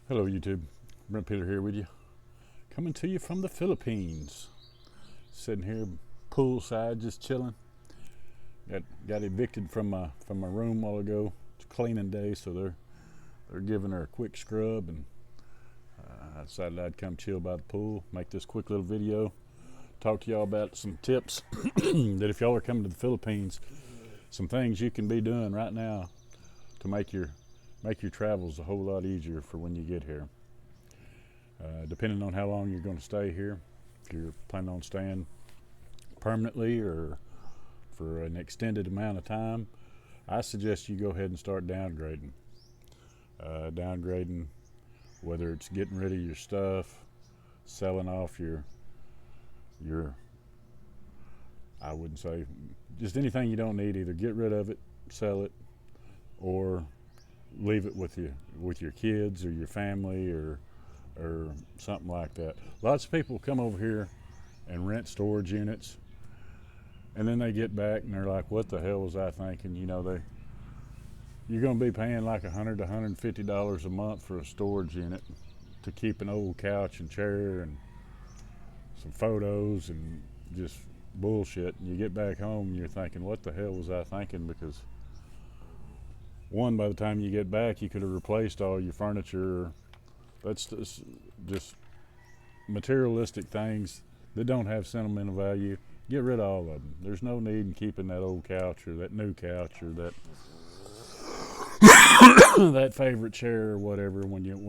Hello YouTube, Brent Peter here with you, coming to you from the Philippines. Sitting here poolside, just chilling. Got evicted from my room a while ago. It's cleaning day, so they're giving her a quick scrub, and I decided I'd come chill by the pool, make this quick little video, talk to y'all about some tips that if y'all are coming to the Philippines, some things you can be doing right now to make your travels a whole lot easier for when you get here. Depending on how long you're going to stay here, if you're planning on staying permanently or for an extended amount of time, I suggest you go ahead and start downgrading. Downgrading, whether it's getting rid of your stuff, selling off your I wouldn't say, just anything you don't need. Either get rid of it, sell it, or leave it with your kids or your family or something like that. Lots of people come over here and rent storage units, and then they get back and they're like, what the hell was I thinking? You're going to be paying like $100 to $150 a month for a storage unit to keep an old couch and chair and some photos and just bullshit. And you get back home and you're thinking, what the hell was I thinking? Because one, by the time you get back, you could have replaced all your furniture. That's just materialistic things that don't have sentimental value. Get rid of all of them. There's no need in keeping that old couch or that new couch or that that favorite chair or whatever when you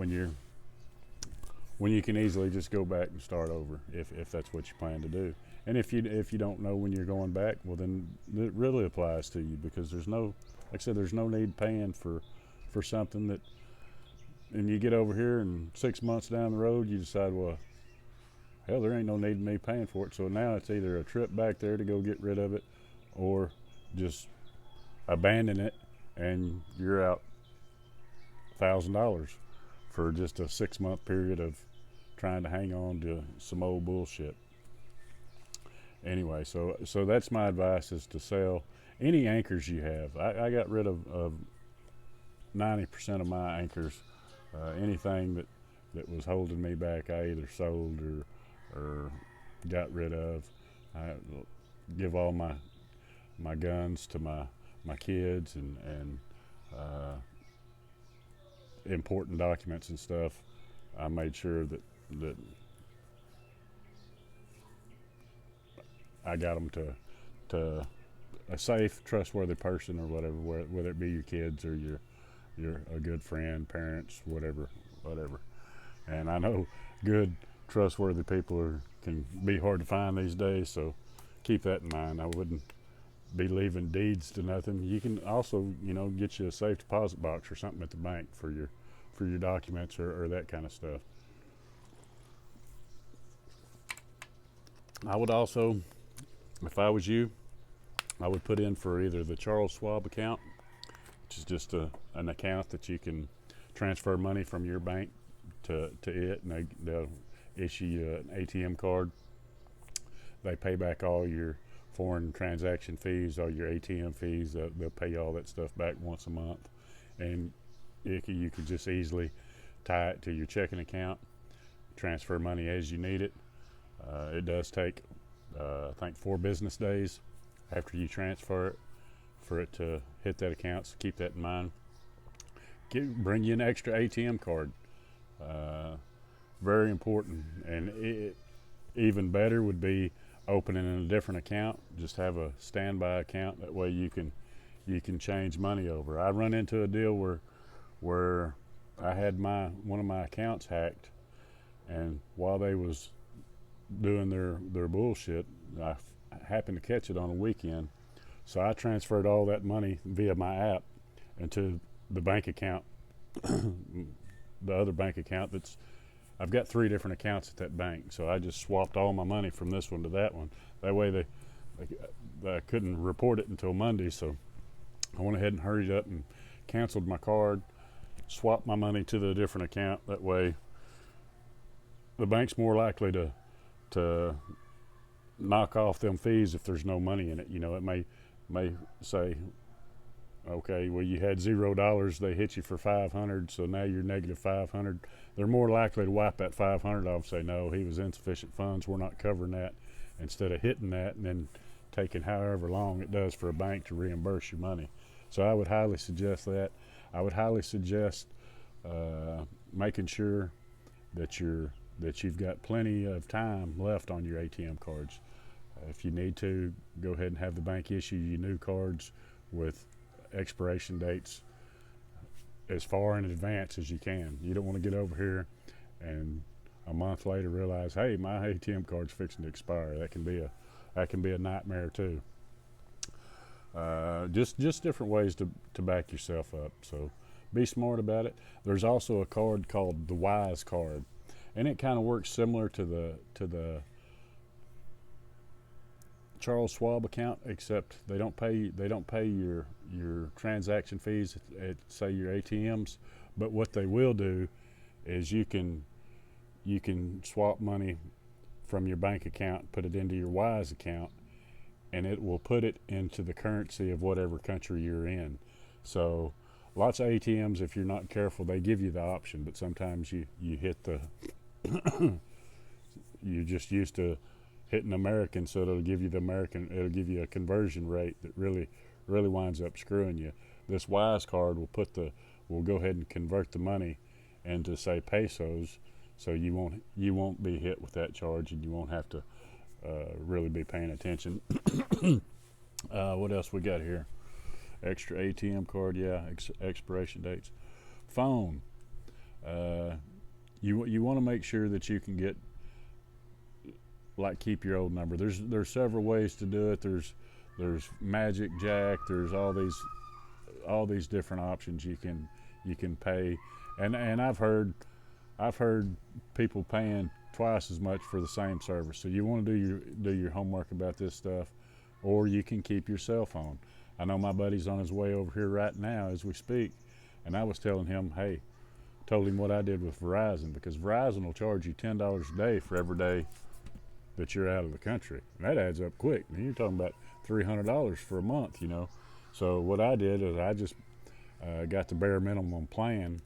can easily just go back and start over if that's what you plan to do. And if you don't know when you're going back, well then it really applies to you, because there's no, like I said, there's no need paying for something that, and you get over here and 6 months down the road you decide, well, hell, there ain't no need in me paying for it. So now it's either a trip back there to go get rid of it, or just abandon it and you're out $1,000 for just a 6-month period of trying to hang on to some old bullshit. Anyway, so that's my advice, is to sell any anchors you have. I got rid of 90% of my anchors. Anything that was holding me back, I either sold or got rid of. I give all my guns to my kids and important documents and stuff. I made sure that I got them to a safe, trustworthy person or whatever, whether it be your kids or your a good friend, parents, whatever. And I know good, trustworthy people can be hard to find these days, so keep that in mind. I wouldn't be leaving deeds to nothing. You can also, get you a safe deposit box or something at the bank for your documents or that kind of stuff. I would also, if I was you, I would put in for either the Charles Schwab account, which is just an account that you can transfer money from your bank to it, and they'll issue you an ATM card. They pay back all your foreign transaction fees, all your ATM fees. They'll pay you all that stuff back once a month, and you can just easily tie it to your checking account, transfer money as you need it. It does take, I think, 4 business days after you transfer it for it to hit that account, so keep that in mind. Bring you an extra ATM card. Very important. And even better would be opening in a different account. Just have a standby account. That way you can change money over. I run into a deal where I had one of my accounts hacked, and while they was doing their bullshit, I happened to catch it on a weekend. So I transferred all that money via my app into the bank account, the other bank account I've got 3 different accounts at that bank. So I just swapped all my money from this one to that one. That way I couldn't report it until Monday. So I went ahead and hurried up and canceled my card, swapped my money to the different account. That way the bank's more likely to knock off them fees if there's no money in it. It may say, Okay, well, you had $0, they hit you for 500, so now you're negative 500. They're more likely to wipe that 500 off, say, no, he was insufficient funds, we're not covering that, instead of hitting that and then taking however long it does for a bank to reimburse your money. So I would highly suggest that. I would highly suggest making sure that you've got plenty of time left on your ATM cards. If you need to, go ahead and have the bank issue you new cards with expiration dates as far in advance as you can. You don't want to get over here and a month later realize, hey, my ATM card's fixing to expire. That can be a nightmare too. Just different ways to back yourself up. So be smart about it. There's also a card called the Wise card, and it kind of works similar to the Charles Schwab account, except they don't pay your transaction fees at say your ATMs, but what they will do is you can swap money from your bank account, put it into your Wise account, and it will put it into the currency of whatever country you're in. So lots of ATMs, if you're not careful, they give you the option, but sometimes you hit the you're just used to hitting American, so it'll give you a conversion rate that really winds up screwing you. This Wise card will go ahead and convert the money into, say, pesos, so you won't be hit with that charge, and you won't have to really be paying attention. What else we got here? Extra ATM card, yeah, expiration dates. Phone. You want to make sure that you can get, like, keep your old number. There's several ways to do it. There's Magic Jack. There's all these different options you can pay, and I've heard people paying twice as much for the same service. So you want to do your homework about this stuff, or you can keep your cell phone. I know my buddy's on his way over here right now as we speak, and I was telling him, told him what I did with Verizon, because Verizon will charge you $10 a day for every day that you're out of the country, and that adds up quick. And you're talking about $300 for a month, So what I did is I just got the bare minimum plan,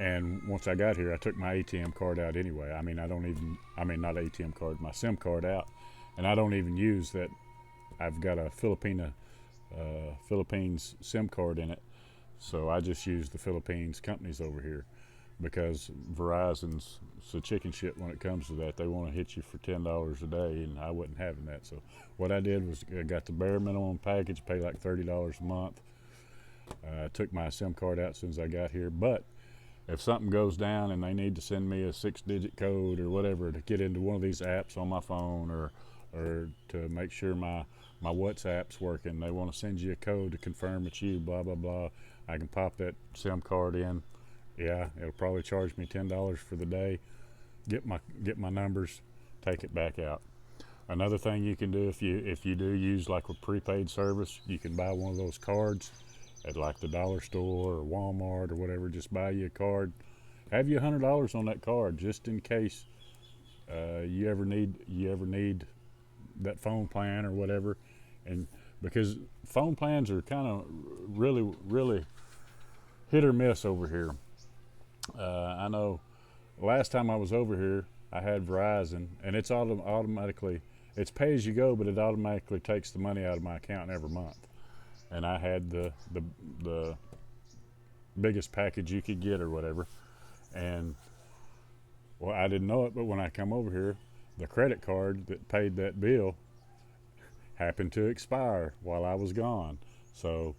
and once I got here, I took my ATM card out anyway. Not ATM card, my SIM card out, and I don't even use that. I've got a Philippines SIM card in it, so I just use the Philippines companies over here, because Verizon's so chicken shit when it comes to that. They want to hit you for $10 a day, and I wasn't having that. So what I did was I got the bare minimum package, pay like $30 a month. I took my SIM card out as soon as I got here, but if something goes down and they need to send me a 6-digit code or whatever to get into one of these apps on my phone, or to make sure my WhatsApp's working, they want to send you a code to confirm it's you, blah, blah, blah. I can pop that SIM card in. Yeah, it'll probably charge me $10 for the day. Get my numbers, take it back out. Another thing you can do, if you do use like a prepaid service, you can buy one of those cards at like the dollar store or Walmart or whatever. Just buy you a card. Have you $100 on that card just in case you ever need that phone plan or whatever. And because phone plans are kind of really hit or miss over here. I know last time I was over here, I had Verizon, and it's automatically, it's pay as you go, but it automatically takes the money out of my account every month. And I had the biggest package you could get or whatever. And well, I didn't know it, but when I come over here, the credit card that paid that bill happened to expire while I was gone. So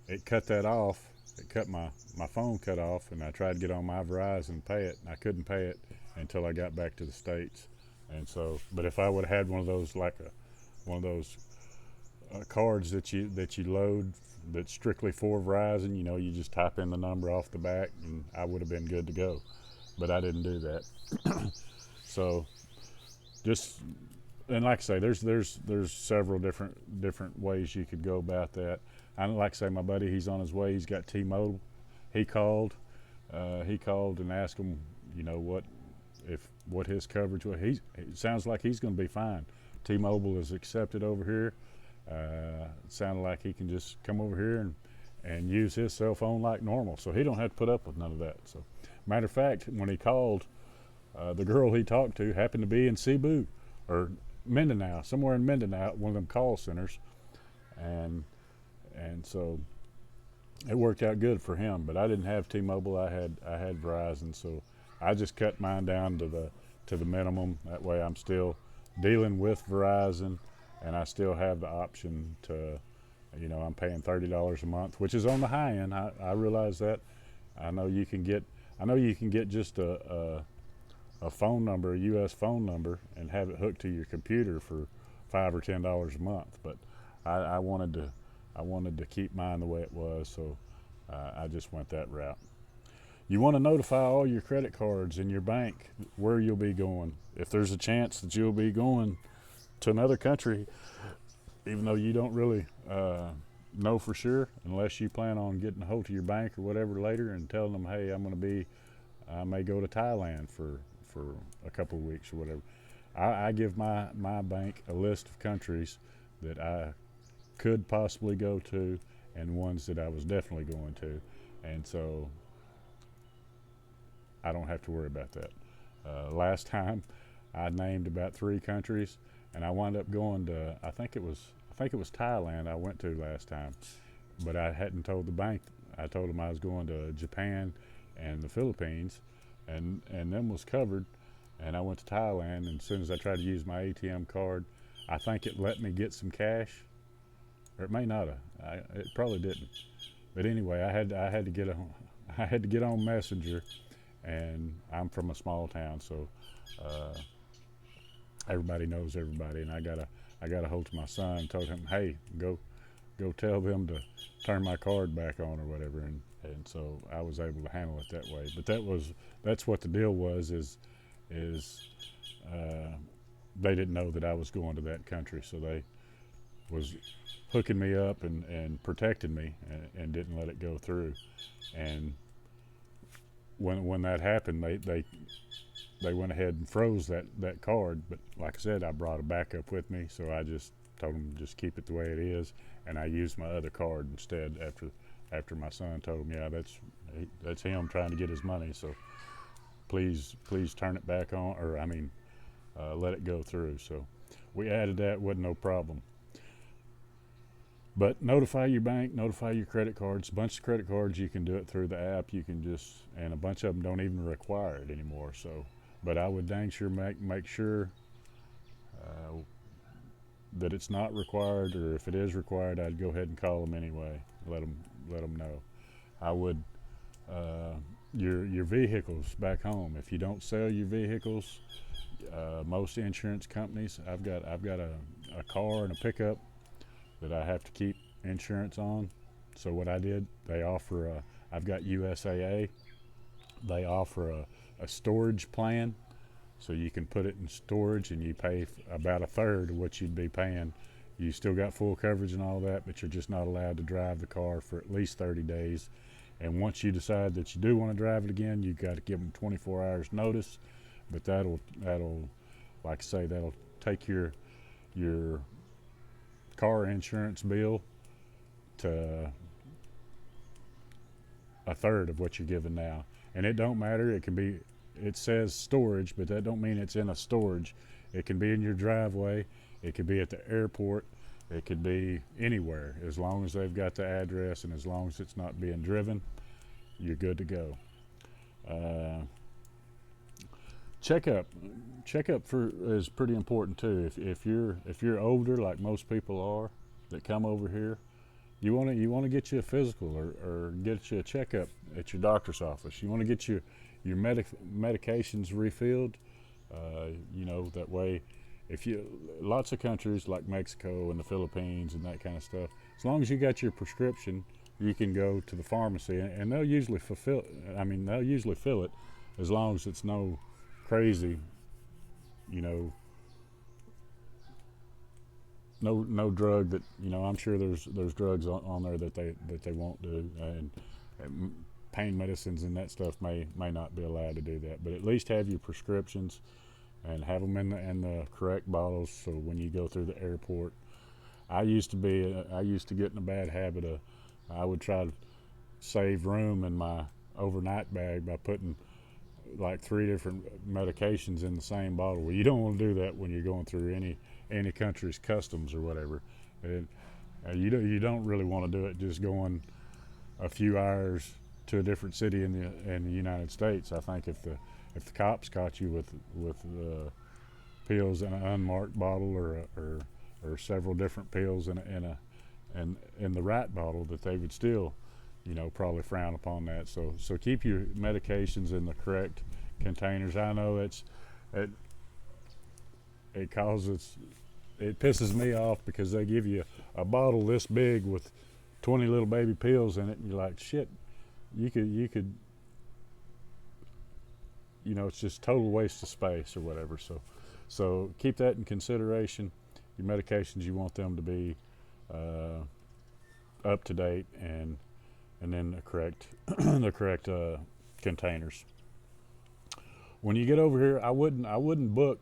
it cut that off. It cut my phone cut off, and I tried to get on my Verizon and pay it, and I couldn't pay it until I got back to the States. And so, but if I would have had one of those, cards that you load that's strictly for Verizon, you just type in the number off the back, and I would have been good to go. But I didn't do that. So and like I say, there's several different ways you could go about that. I like I say, my buddy, he's on his way. He's got T-Mobile. He called and asked him, what his coverage was. It sounds like he's going to be fine. T-Mobile is accepted over here, It sounded like he can just come over here and use his cell phone like normal, so he don't have to put up with none of that. So, matter of fact, when he called, the girl he talked to happened to be in Cebu or Mindanao, somewhere in Mindanao, one of them call centers, and so it worked out good for him. But I didn't have T-Mobile; I had Verizon, so I just cut mine down to the minimum. That way, I'm still dealing with Verizon, and I still have the option to, I'm paying $30 a month, which is on the high end. I realize that. I know you can get just a phone number, a U.S. phone number, and have it hooked to your computer for $5 or $10 a month. But I wanted to keep mine the way it was, so I just went that route. You want to notify all your credit cards in your bank where you'll be going. If there's a chance that you'll be going to another country, even though you don't really know for sure, unless you plan on getting a hold of your bank or whatever later and telling them, hey, I may go to Thailand for a couple of weeks or whatever. I give my bank a list of countries that I could possibly go to and ones that I was definitely going to, and so I don't have to worry about that. Last time I named about 3 countries, and I wound up going to I think it was Thailand I went to last time, but I hadn't told the bank. I told them I was going to Japan and the Philippines, and them was covered. And I went to Thailand, and as soon as I tried to use my ATM card, I think it let me get some cash, or it may not have. It probably didn't. But anyway, I had to get on Messenger, and I'm from a small town, so everybody knows everybody. And I got a hold of my son and told him, hey, go tell them to turn my card back on or whatever, and so I was able to handle it that way. But that's what the deal was is they didn't know that I was going to that country, so they was hooking me up and protecting me and didn't let it go through. And when that happened, they went ahead and froze that card. But like I said, I brought a backup with me, so I just told them to just keep it the way it is, and I used my other card instead after my son told him, yeah, that's him trying to get his money, so please turn it back on, or let it go through. So we added that, wasn't no problem. But notify your bank, notify your credit cards. A bunch of credit cards, you can do it through the app. You can and a bunch of them don't even require it anymore. So, but I would dang sure make sure that it's not required, or if it is required, I'd go ahead and call them anyway. Let them know. I would your vehicles back home. If you don't sell your vehicles, most insurance companies, I've got a car and a pickup that I have to keep insurance on. So what I did, they offer I've got USAA. They offer a storage plan, so you can put it in storage and you pay about a third of what you'd be paying. You still got full coverage and all that, but you're just not allowed to drive the car for at least 30 days. And once you decide that you do want to drive it again, you've got to give them 24 hours notice. But that'll like I say, that'll take your car insurance bill to a third of what you're giving now. And it don't matter. It says storage, but that don't mean it's in a storage. It can be in your driveway. It could be at the airport. It could be anywhere. As long as they've got the address and as long as it's not being driven, you're good to go. Checkup is pretty important too. If you're older, like most people are that come over here, you want to get you a physical or get you a checkup at your doctor's office. You want to get your medications refilled. That way, lots of countries like Mexico and the Philippines and that kind of stuff, as long as you got your prescription, you can go to the pharmacy and they'll usually fill it as long as it's no crazy, no drug that, I'm sure there's drugs on there that they won't do, and pain medicines and that stuff may not be allowed to do that. But at least have your prescriptions and have them in the correct bottles, so when you go through the airport. I used to get in a bad habit of, I would try to save room in my overnight bag by putting like 3 different medications in the same bottle. Well, you don't want to do that when you're going through any country's customs or whatever. It, you don't really want to do it just going a few hours to a different city in the United States. I think if the cops caught you with pills in an unmarked bottle or several different pills in the right bottle, that they would still, probably frown upon that. So keep your medications in the correct containers. I know it pisses me off because they give you a bottle this big with 20 little baby pills in it, and you're like, shit, you could, it's just total waste of space or whatever. So keep that in consideration. Your medications, you want them to be up to date and then the correct the correct containers. When you get over here, I wouldn't book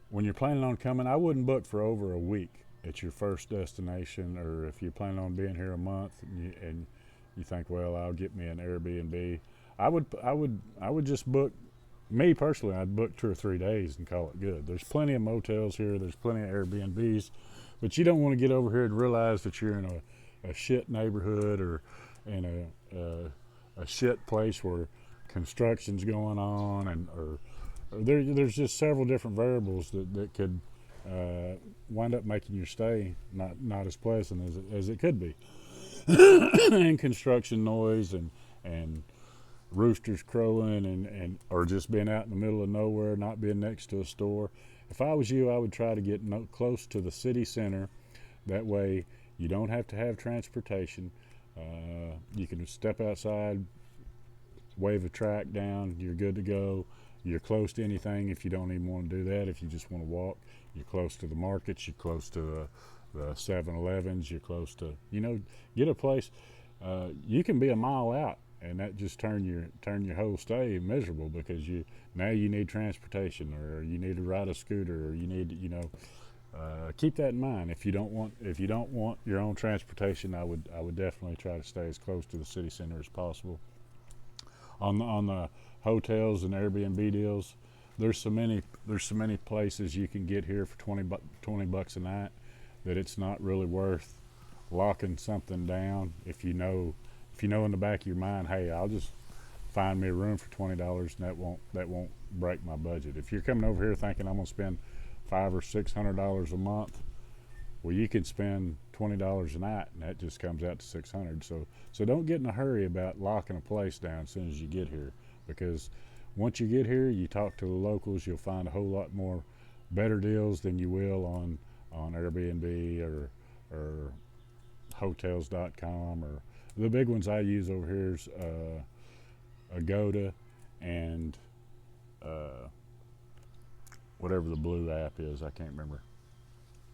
when you're planning on coming. I wouldn't book for over a week at your first destination, or if you're planning on being here a month and you think, well, I'll get me an Airbnb. I would just book. Me personally, I'd book 2 or 3 days and call it good. There's plenty of motels here. There's plenty of Airbnbs, but you don't want to get over here and realize that you're in a shit neighborhood or in a shit place where construction's going on, or there's just several different variables that could wind up making your stay not as pleasant as it could be. And construction noise and roosters crowing and or just being out in the middle of nowhere, not being next to a store. If I was you, I would try to get close to the city center. That way you don't have to have transportation. You can step outside, wave a track down, you're good to go. You're close to anything if you don't even want to do that. If you just want to walk, you're close to the markets, you're close to the 7-Elevens, you're close to, get a place. You can be a mile out, and that just turn your whole stay miserable because now you need transportation, or you need to ride a scooter, or you need keep that in mind. If you don't want your own transportation, I would definitely try to stay as close to the city center as possible. On the hotels and Airbnb deals, there's so many places you can get here for 20 bucks a night that it's not really worth locking something down. If you know in the back of your mind, hey, I'll just find me a room for $20 and that won't break my budget. If you're coming over here thinking I'm gonna spend $500 or $600 a month, well, you can spend $20 a night and that just comes out to $600. So don't get in a hurry about locking a place down as soon as you get here, because once you get here, you talk to the locals, you'll find a whole lot more better deals than you will on Airbnb or hotels.com, or the big ones I use over here is Agoda and whatever the blue app is, I can't remember.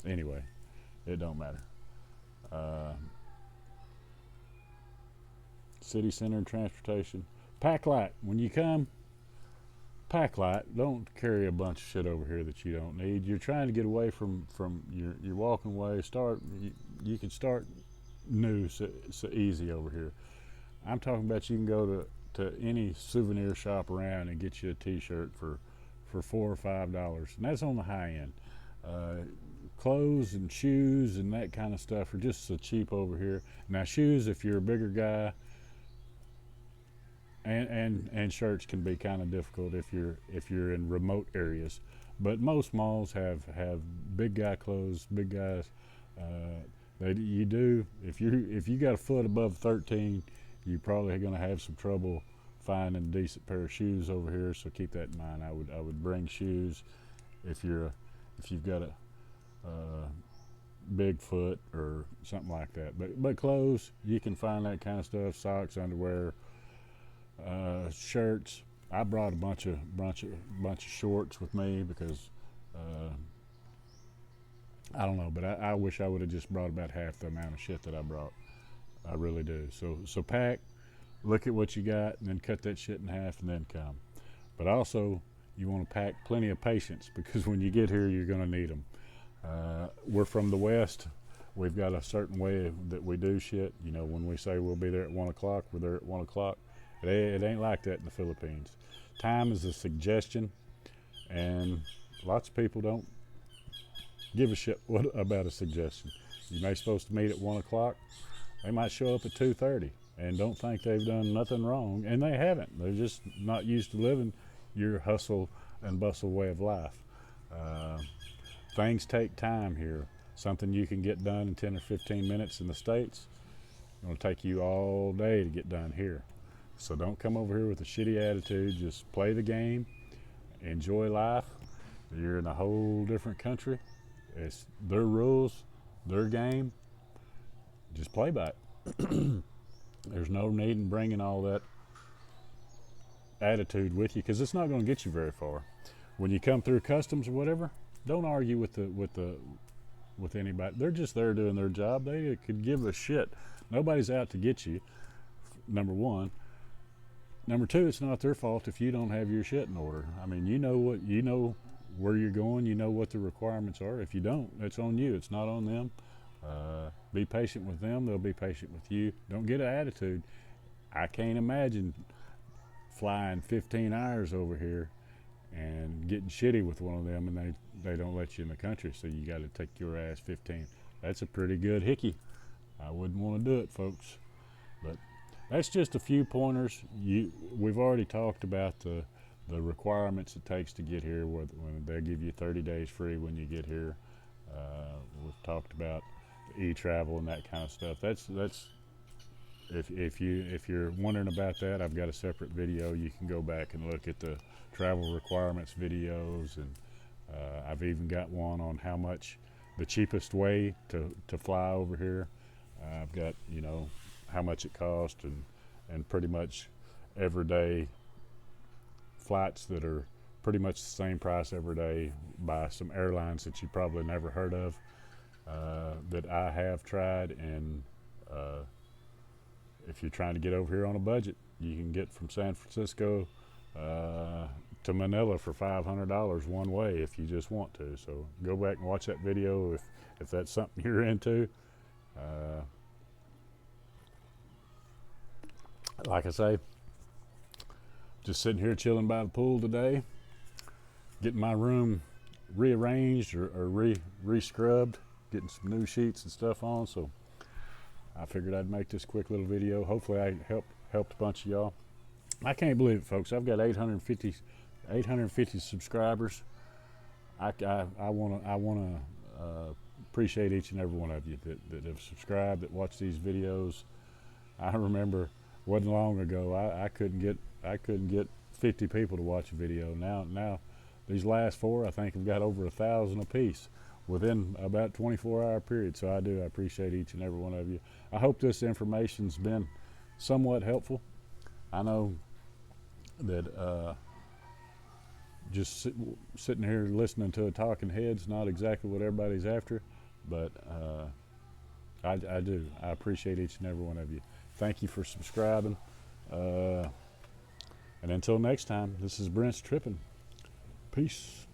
Anyway, it don't matter. City center and transportation. Pack light. When you come, pack light. Don't carry a bunch of shit over here that you don't need. You're trying to get away from your walking way. You can start new so easy over here. I'm talking about you can go to any souvenir shop around and get you a t-shirt for $4 or $5, and that's on the high end. Clothes and shoes and that kind of stuff are just so cheap over here. Now shoes, if you're a bigger guy, and shirts can be kind of difficult if you're in remote areas, but most malls have big guy clothes, big guys. You do, if you got a foot above 13, you're probably going to have some trouble finding a decent pair of shoes over here. So keep that in mind. I would bring shoes if you've got a big foot or something like that. But clothes, you can find that kind of stuff. Socks, underwear, shirts. I brought a bunch of shorts with me because I don't know, but I wish I would have just brought about half the amount of shit that I brought. I really do. So pack, look at what you got, and then cut that shit in half, and then come. But also, you want to pack plenty of patience, because when you get here, you're going to need them. We're from the West. We've got a certain way that we do shit. You know, when we say we'll be there at 1 o'clock, we're there at 1 o'clock. It ain't like that in the Philippines. Time is a suggestion, and lots of people don't give a shit about a suggestion. You may supposed to meet at 1 o'clock. They might show up at 2:30 and don't think they've done nothing wrong, and they haven't. They're just not used to living your hustle and bustle way of life. Things take time here. Something you can get done in 10 or 15 minutes in the States, it'll take you all day to get done here. So don't come over here with a shitty attitude. Just play the game, enjoy life. You're in a whole different country. It's their rules, their game. Just play by it. There's no need in bringing all that attitude with you, because it's not going to get you very far. When you come through customs or whatever, don't argue with anybody. They're just there doing their job. They could give a shit. Nobody's out to get you. Number one. Number two, it's not their fault if you don't have your shit in order. I mean, you know where you're going. You know what the requirements are. If you don't, it's on you. It's not on them. Be patient with them. They'll be patient with you. Don't get an attitude. I can't imagine flying 15 hours over here and getting shitty with one of them, and they don't let you in the country, so you got to take your ass 15. That's a pretty good hickey. I wouldn't want to do it, folks. But that's just a few pointers. We've already talked about the requirements it takes to get here, when they give you 30 days free when you get here. We've talked about e-travel and that kind of stuff. That's if you're wondering about that, I've got a separate video. You can go back and look at the travel requirements videos, and I've even got one on how much the cheapest way to fly over here. I've got, you know, how much it costs, and pretty much everyday flights that are pretty much the same price every day by some airlines that you probably never heard of, that I have tried. And if you're trying to get over here on a budget, you can get from San Francisco to Manila for $500 one way if you just want to. So go back and watch that video if that's something you're into. Like I say, just sitting here chilling by the pool today, getting my room rearranged or re-scrubbed, getting some new sheets and stuff on. So I figured I'd make this quick little video. Hopefully I helped a bunch of y'all. I can't believe it, folks. I've got 850 subscribers. I want to appreciate each and every one of you that have subscribed, that watch these videos. I remember wasn't long ago I couldn't get 50 people to watch a video. Now these last 4, I think, have got over 1,000 apiece within about 24-hour period. So I appreciate each and every one of you. I hope this information's been somewhat helpful. I know that just sitting here listening to a talking head's not exactly what everybody's after, but I appreciate each and every one of you. Thank you for subscribing. And until next time, this is Brent's Tripping. Peace.